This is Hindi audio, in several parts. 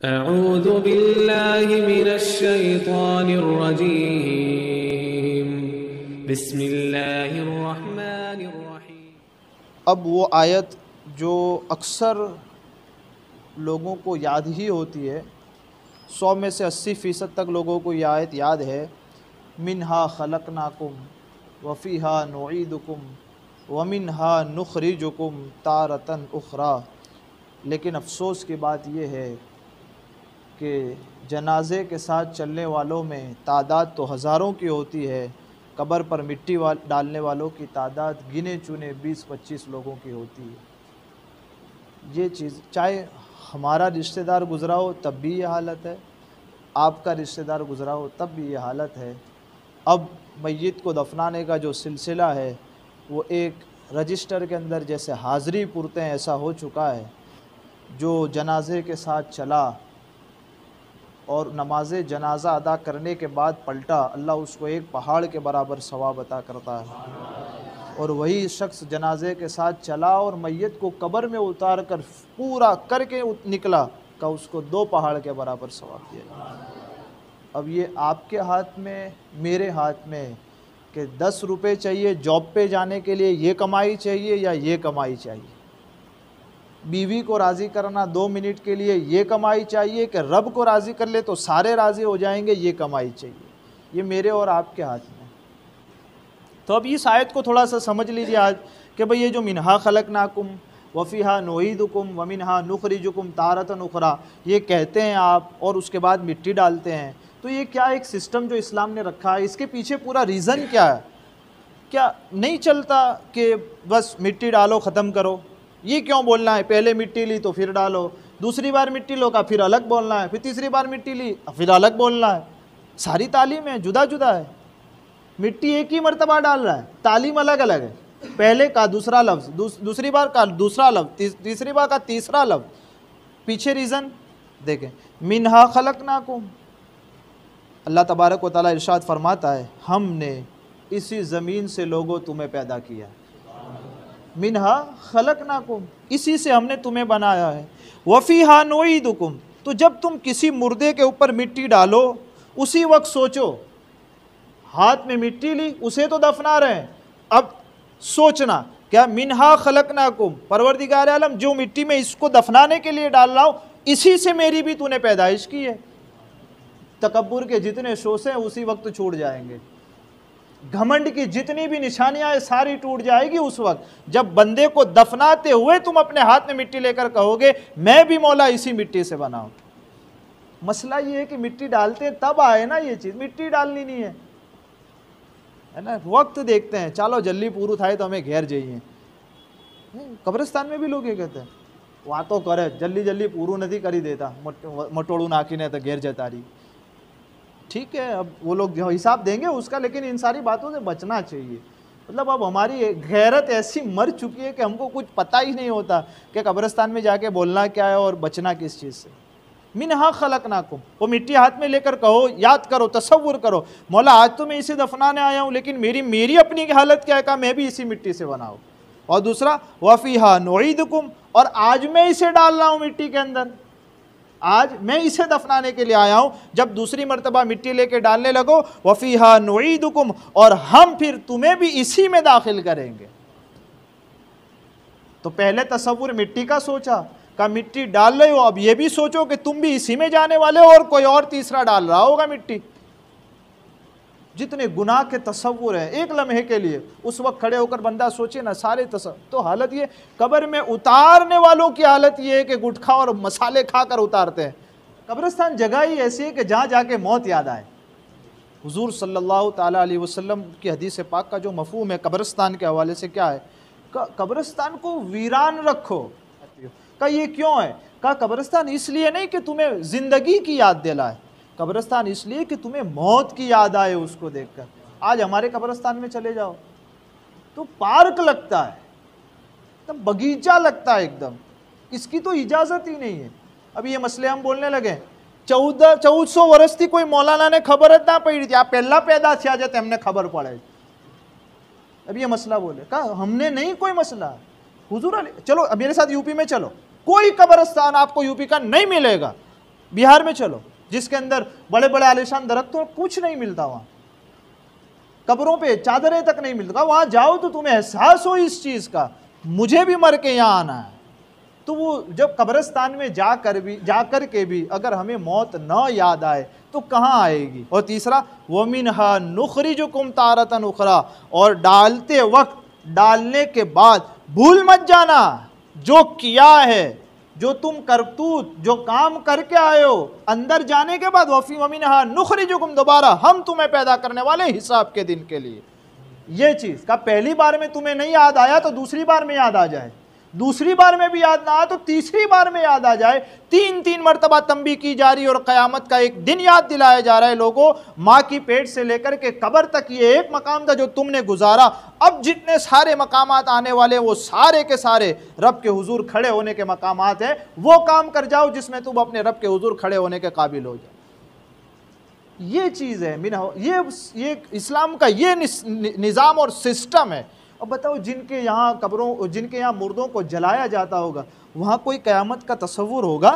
अऊज़ु बिल्लाहि मिनश्शैतानिर्रजीम। बिस्मिल्लाहिर्रहमानिर्रहीम। अब वो आयत जो अक्सर लोगों को याद ही होती है, 100 में से 80% तक लोगों को ये आयत याद है। मिन्हा खलकनाकुम वफ़ीहा नुईदुकुम वमिन्हा नुखरिजुकुम तारतन उखरा। लेकिन अफसोस की बात यह है कि जनाजे के साथ चलने वालों में तादाद तो हज़ारों की होती है, कब्र पर मिट्टी डालने वालों की तादाद गिने चुने 20-25 लोगों की होती है। ये चीज़ चाहे हमारा रिश्तेदार गुज़रा हो तब भी ये हालत है, आपका रिश्तेदार गुज़रा हो तब भी ये हालत है। अब मय्यत को दफनाने का जो सिलसिला है वो एक रजिस्टर के अंदर जैसे हाज़री पुरते हैं ऐसा हो चुका है। जो जनाजे के साथ चला और नमाज जनाजा अदा करने के बाद पलटा, अल्लाह उसको एक पहाड़ के बराबर सवाब अता करता है। और वही शख्स जनाजे के साथ चला और मय्यत को कब्र में उतार कर पूरा करके निकला का उसको 2 पहाड़ के बराबर सवाब दिया। अब ये आपके हाथ में मेरे हाथ में कि 10 रुपये चाहिए जॉब पे जाने के लिए, ये कमाई चाहिए या ये कमाई चाहिए। बीवी को राज़ी करना 2 मिनट के लिए ये कमाई चाहिए कि रब को राज़ी कर ले तो सारे राज़ी हो जाएंगे, ये कमाई चाहिए। ये मेरे और आपके हाथ में। तो अब इस आयत को थोड़ा सा समझ लीजिए आज कि भाई ये जो मिन्हा खलकनाकुम वफ़ीहा नुईदुकुम वमिन्हा नुखरिजुकुम तारतन उखरा ये कहते हैं आप और उसके बाद मिट्टी डालते हैं, तो ये क्या एक सिस्टम जो इस्लाम ने रखा है, इसके पीछे पूरा रीज़न क्या है? क्या नहीं चलता कि बस मिट्टी डालो ख़त्म करो? ये क्यों बोलना है? पहले मिट्टी ली तो फिर डालो, दूसरी बार मिट्टी लो का फिर अलग बोलना है, फिर तीसरी बार मिट्टी ली फिर अलग बोलना है। सारी तालीम है जुदा जुदा है, मिट्टी एक ही मर्तबा डाल रहा है, तालीम अलग अलग है। पहले का दूसरा लफ्ज़, दूसरी बार का दूसरा लफ्ज़, तीसरी बार का तीसरा लफ्ज़। पीछे रीज़न देखें, मिन्हा खलकनाकुम, अल्लाह तबारक व तआला इरशाद फरमाता है हमने इसी ज़मीन से लोगों तुम्हें पैदा किया। मिन्हा खलकनाकुम, इसी से हमने तुम्हें बनाया है। वफ़ीहा नुईदुकुम, तो जब तुम किसी मुर्दे के ऊपर मिट्टी डालो उसी वक्त सोचो, हाथ में मिट्टी ली उसे तो दफना रहे हैं, अब सोचना क्या मिन्हा खलकनाकुम, परवरदिगार आलम जो मिट्टी में इसको दफनाने के लिए डाल रहा हूँ इसी से मेरी भी तूने पैदाइश की है। तकब्बुर के जितने शोशे हैं उसी वक्त छूट जाएंगे, घमंड की जितनी भी निशानियां हैं सारी टूट जाएगी उस वक्त जब बंदे को दफनाते हुए तुम अपने हाथ में मिट्टी लेकर कहोगे मैं भी मौला इसी मिट्टी से बना हूं। मसला ये है कि मिट्टी डालते तब आए ना, ये चीज़ मिट्टी डालनी नहीं है ना। वक्त देखते हैं चलो जल्दी पूरू थाय तो हमें घेर जाइए। कब्रिस्तान में भी लोग ये कहते हैं वातो करे जल्दी जल्दी पूरू नहीं करी देता, मटोड़ू नाखीने तो घेर जता रही। ठीक है, अब वो लोग जो हिसाब देंगे उसका, लेकिन इन सारी बातों से बचना चाहिए। मतलब अब हमारी गैरत ऐसी मर चुकी है कि हमको कुछ पता ही नहीं होता कि कब्रिस्तान में जाके बोलना क्या है और बचना किस चीज़ से। मिन्हा खलकनाकुम, वो मिट्टी हाथ में लेकर कहो, याद करो, तसव्वुर करो, मौला आज तो मैं इसे दफनाने आया हूँ लेकिन मेरी अपनी हालत क्या है, कहा मैं भी इसी मिट्टी से बना हूँ। और दूसरा वफ़ीहा नुईदुकुम, और आज मैं इसे डाल रहा हूँ मिट्टी के अंदर, आज मैं इसे दफनाने के लिए आया हूं। जब दूसरी मर्तबा मिट्टी लेके डालने लगो वफ़ीहा नुईदुकुम, और हम फिर तुम्हें भी इसी में दाखिल करेंगे। तो पहले तसव्वुर मिट्टी का सोचा, का मिट्टी डाल रहे हो, अब ये भी सोचो कि तुम भी इसी में जाने वाले हो और कोई और तीसरा डाल रहा होगा मिट्टी। जितने गुनाह के तसव्वुर है एक लम्हे के लिए, उस वक्त खड़े होकर बंदा सोचे ना सारे तसव्वुर। तो हालत ये, कब्र में उतारने वालों की हालत ये है कि गुटखा और मसाले खाकर उतारते हैं। कब्रिस्तान जगह ही ऐसी है कि जहाँ जाके मौत याद आए। हुजूर सल्लल्लाहु ताला अलैहि वसल्लम की हदीस पाक का जो मफहूम है कब्रिस्तान के हवाले से क्या है, कब्रिस्तान को वीरान रखो। का ये क्यों है? का कब्रिस्तान इसलिए नहीं कि तुम्हें ज़िंदगी की याद दिलाए, कब्रिस्तान इसलिए कि तुम्हें मौत की याद आए उसको देखकर। आज हमारे कब्रिस्तान में चले जाओ तो पार्क लगता है, तब बगीचा लगता है एकदम, इसकी तो इजाज़त ही नहीं है। अब ये मसले हम बोलने लगे, 1400 वर्ष थी कोई मौलाना ने खबर ना पड़ी थी, आप पहला पैदा थया जाते हमने खबर पड़े। अब ये मसला बोले कहा हमने नहीं कोई मसला। हुजूर चलो अब मेरे साथ यूपी में चलो, कोई कब्रिस्तान आपको यूपी का नहीं मिलेगा बिहार में चलो, जिसके अंदर बड़े बड़े आलीशान दरख्त तो कुछ नहीं मिलता, वहाँ कब्रों पे चादरें तक नहीं मिलता, वहाँ जाओ तो तुम्हें एहसास हो इस चीज़ का, मुझे भी मर के यहाँ आना है। तो वो जब कब्रिस्तान में जाकर के भी अगर हमें मौत न याद आए तो कहाँ आएगी। और तीसरा, वमिनहा नुखरिजुकुम तारतन उखरा, और डालते वक्त, डालने के बाद भूल मत जाना जो किया है, जो तुम करतूत, जो काम करके आए हो, अंदर जाने के बाद वमिनहा नुखरिजुकुम, दोबारा हम तुम्हें पैदा करने वाले हिसाब के दिन के लिए। ये चीज़ का पहली बार में तुम्हें नहीं याद आया तो दूसरी बार में याद आ जाए, दूसरी बार में भी याद ना आए तो तीसरी बार में याद आ जाए। 3-3 मरतबा तंबी की जा रही और क़यामत का एक दिन याद दिलाया जा रहा है लोगों। माँ की पेट से लेकर के कब्र तक ये एक मकाम था जो तुमने गुजारा, अब जितने सारे मकामात आने वाले वो सारे के सारे रब के हुजूर खड़े होने के मकामात हैं। वो काम कर जाओ जिसमें तुम अपने रब के हुजूर खड़े होने के काबिल हो जाओ। ये चीज़ है मिना, ये इस्लाम का ये निज़ाम और सिस्टम है। अब बताओ, जिनके यहाँ कब्रों, जिनके यहाँ मुर्दों को जलाया जाता होगा, वहाँ कोई क़यामत का तसव्वुर होगा?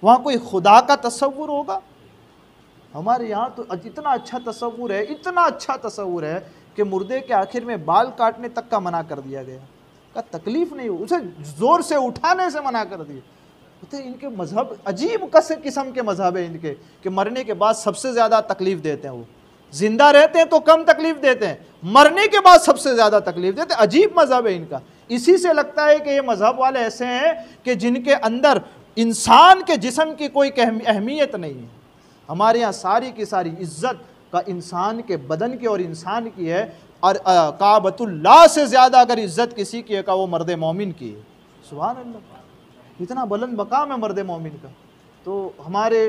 वहाँ कोई खुदा का तसव्वुर होगा? हमारे यहाँ तो इतना अच्छा तसव्वुर है, इतना अच्छा तसव्वुर है कि मुर्दे के आखिर में बाल काटने तक का मना कर दिया गया, का तकलीफ़ नहीं हो, उसे ज़ोर से उठाने से मना कर दिया। तो इनके मज़हब अजीब किस्म के मज़हब है इनके, कि मरने के बाद सबसे ज़्यादा तकलीफ़ देते हैं वो, जिंदा रहते हैं तो कम तकलीफ देते हैं, मरने के बाद सबसे ज़्यादा तकलीफ देते हैं। अजीब मज़हब है इनका। इसी से लगता है कि ये मज़हब वाले ऐसे हैं कि जिनके अंदर इंसान के जिस्म की कोई अहमियत नहीं है। हमारे यहाँ सारी की सारी इज़्ज़त का इंसान के बदन की और इंसान की है, और काबतुल्लाह से ज़्यादा अगर इज़्ज़त किसी की है का वो मर्द मोमिन की है। सुभान अल्लाह, इतना बुलंद मकाम है मर्द मोमिन का। तो हमारे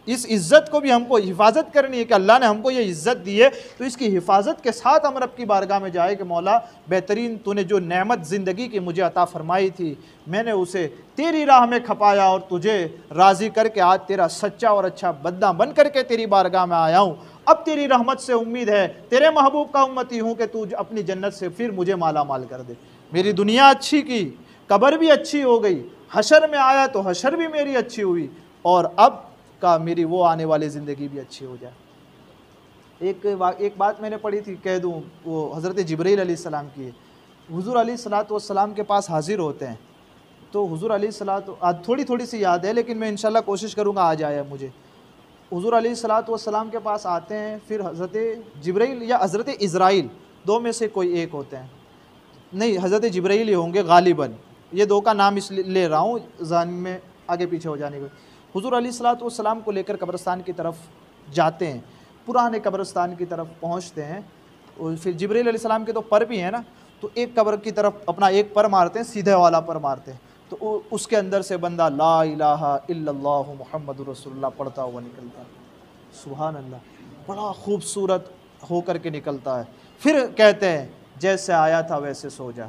इस इज़्ज़त को भी हमको हिफाजत करनी है कि अल्लाह ने हमको ये इज़्ज़त दी है, तो इसकी हिफाजत के साथ हम रब की बारगाह में जाए कि मौला बेहतरीन तूने जो नेमत ज़िंदगी की मुझे अता फरमाई थी, मैंने उसे तेरी राह में खपाया और तुझे राज़ी करके आज तेरा सच्चा और अच्छा बंदा बन करके तेरी बारगाह में आया हूँ। अब तेरी रहमत से उम्मीद है, तेरे महबूब का उम्मती हूँ कि तू अपनी जन्नत से फिर मुझे माला माल कर दे। मेरी दुनिया अच्छी की, कब्र भी अच्छी हो गई, हशर में आया तो हशर भी मेरी अच्छी हुई, और अब का मेरी वो आने वाली ज़िंदगी भी अच्छी हो जाए। एक बात मैंने पढ़ी थी, कह दूँ, वो हज़रत जिब्रील अलैहिस्सलाम की है। हुज़ूर अलैहिस्सलातु वस्सलाम के पास हाजिर होते हैं, तो हुज़ूर अलैहिस्सलातु, आज थोड़ी सी याद है लेकिन मैं इंशाल्लाह कोशिश करूँगा आ जाए मुझे। हुज़ूर अलैहिस्सलातु वस्सलाम के पास आते हैं, फिर हज़रत जिब्रील या हज़रत इज़राइल, दो में से कोई एक होते हैं, नहीं हज़रत जिब्रील ही होंगे गालिबन, ये दो का नाम इसलिए ले रहा हूँ ज़हन में आगे पीछे हो जाने को। हुज़ूर अलैहिस्सलातु वस्सलाम को लेकर कब्रिस्तान की तरफ जाते हैं, पुराने कब्रिस्तान की तरफ पहुँचते हैं, और फिर जिब्रील अलैहिस्सलाम के तो पर भी हैं ना, तो एक कब्र की तरफ अपना एक पर मारते हैं, सीधे वाला पर मारते हैं, तो उसके अंदर से बंदा ला इलाहा इल्लल्लाहु मुहम्मदुर रसूलुल्लाह पढ़ता हुआ निकलता है। सुभान अल्लाह, बड़ा खूबसूरत होकर के निकलता है। फिर कहते हैं जैसे आया था वैसे सो जा,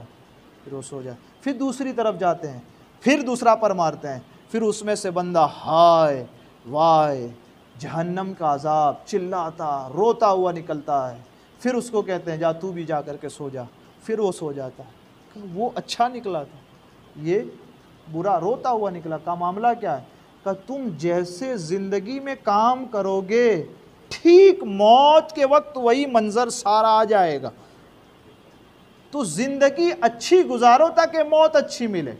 फिर वो सो जा। फिर दूसरी तरफ जाते हैं, फिर दूसरा पर मारते हैं, फिर उसमें से बंदा हाय वाय जहन्नम का अजाब चिल्लाता रोता हुआ निकलता है। फिर उसको कहते हैं जा तू भी जा कर के सो जा, फिर वो सो जाता है। वो अच्छा निकला था, ये बुरा रोता हुआ निकला। का मामला क्या है? का तुम जैसे ज़िंदगी में काम करोगे, ठीक मौत के वक्त वही मंजर सारा आ जाएगा। तो ज़िंदगी अच्छी गुजारो ताकि मौत अच्छी मिले,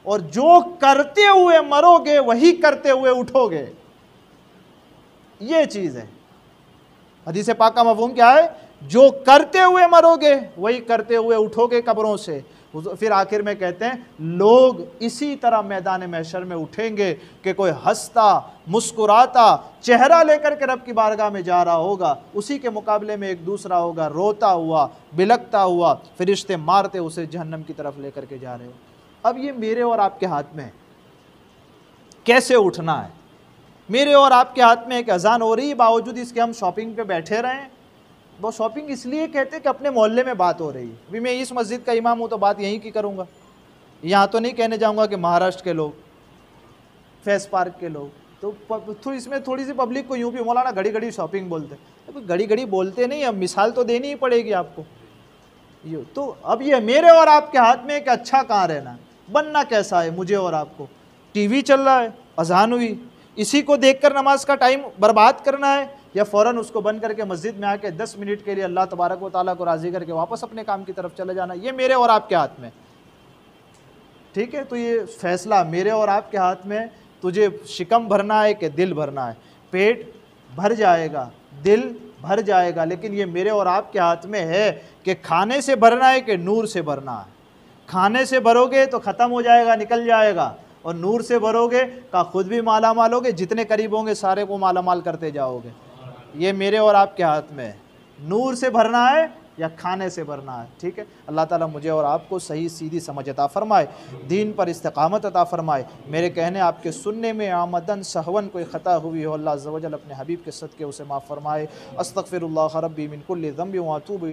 और जो करते हुए मरोगे वही करते हुए उठोगे। ये चीज़ है। हदीस पाक का मफ़हूम क्या है? जो करते हुए मरोगे वही करते हुए उठोगे कब्रों से। फिर आखिर में कहते हैं लोग इसी तरह मैदान महशर में उठेंगे कि कोई हंसता मुस्कुराता चेहरा लेकर के रब की बारगाह में जा रहा होगा, उसी के मुकाबले में एक दूसरा होगा रोता हुआ बिलकता हुआ, फरिश्ते मारते उसे जहन्नम की तरफ लेकर के जा रहे हो। अब ये मेरे और आपके हाथ में है कैसे उठना है। मेरे और आपके हाथ में एक अजान हो रही है, बावजूद इसके हम शॉपिंग पे बैठे रहें। वो शॉपिंग इसलिए कहते हैं कि अपने मोहल्ले में बात हो रही है। अभी मैं इस मस्जिद का इमाम हूँ तो बात यहीं की करूँगा, यहाँ तो नहीं कहने जाऊँगा कि महाराष्ट्र के लोग, फैस पार्क के लोग। तो इसमें थोड़ी सी पब्लिक को यूँ भी मौलाना घड़ी घड़ी शॉपिंग बोलते हैं। घड़ी घड़ी बोलते नहीं, अब मिसाल तो देनी ही पड़ेगी आपको। ये तो अब ये मेरे और आपके हाथ में कि अच्छा कहाँ रहना, बनना कैसा है। मुझे और आपको टीवी चल रहा है, अजान हुई, इसी को देखकर नमाज का टाइम बर्बाद करना है, या फ़ौरन उसको बंद करके मस्जिद में आके 10 मिनट के लिए अल्लाह तबारक व तआला को राज़ी करके वापस अपने काम की तरफ चले जाना। ये मेरे और आपके हाथ में, ठीक है। तो ये फ़ैसला मेरे और आपके हाथ में, तुझे शिकम भरना है कि दिल भरना है। पेट भर जाएगा, दिल भर जाएगा, लेकिन ये मेरे और आपके हाथ में है कि खाने से भरना है कि नूर से भरना है। खाने से भरोगे तो ख़त्म हो जाएगा, निकल जाएगा, और नूर से भरोगे का खुद भी माला माल होगे, जितने करीब होंगे सारे को माला माल करते जाओगे। ये मेरे और आपके हाथ में है, नूर से भरना है या खाने से भरना है, ठीक है। अल्लाह ताला मुझे और आपको सही सीधी समझ अता फ़रमाए, दीन पर इस्तिक़ामत अता फ़रमाए। मेरे कहने आपके सुनने में आमदन सहवन कोई ख़ता हुई हो, अल्लाह अज़्ज़ व जल अपने हबीब के सदक़े उसे माफ़ फ़रमाए। अस्तग़फ़िरुल्लाह रब्बी मिन कुल्लि ज़ंबि व अतूबु